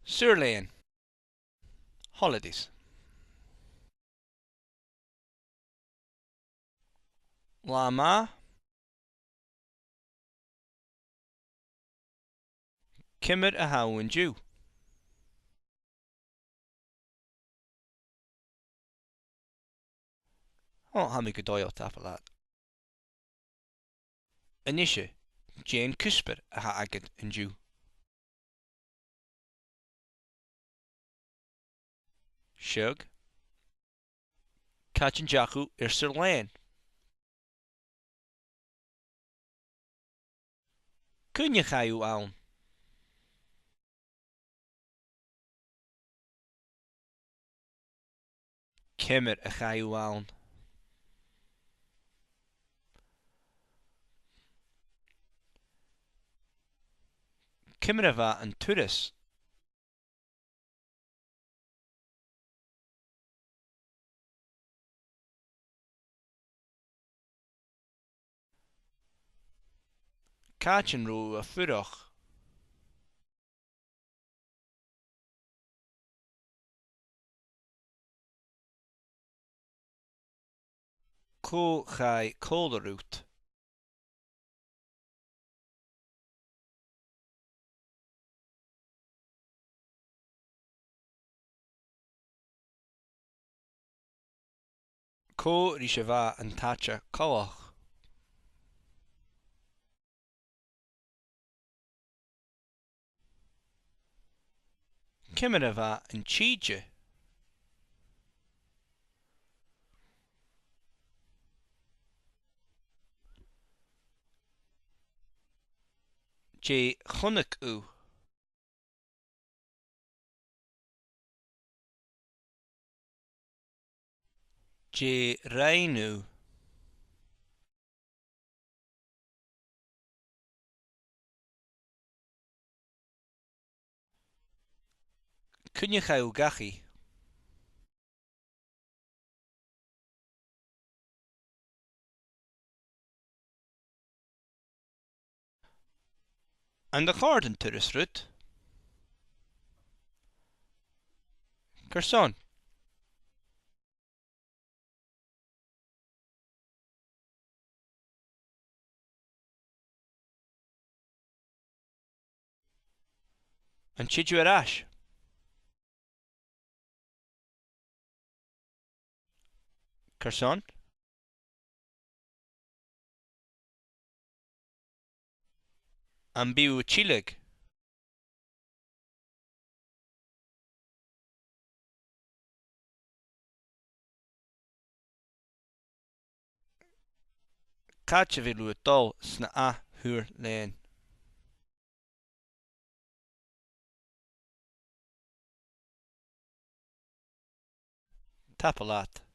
Suirléin. Holidays. Lama. Kimmer a hawan Jew. Oh, ha mi go dóil tapa leat. Anisha. Jane Cusper a ha agad an Jew. Shug. Cachin Jacu Suirléin. Cunne chayú ann. Kimmer a chayú ann. Kimmer a bha an turas. Cachin ru a furach. Co chai colderút. Co rís a bha an tacha coach. Kimmer a bha an tíide. J chunach u. J rainu. Cunne chayú gachi. An de chard an turas rut. Curson. An tidú arás. Curson. An biú chileg. Caite bhí dul sna athúr léin. Tapa leat.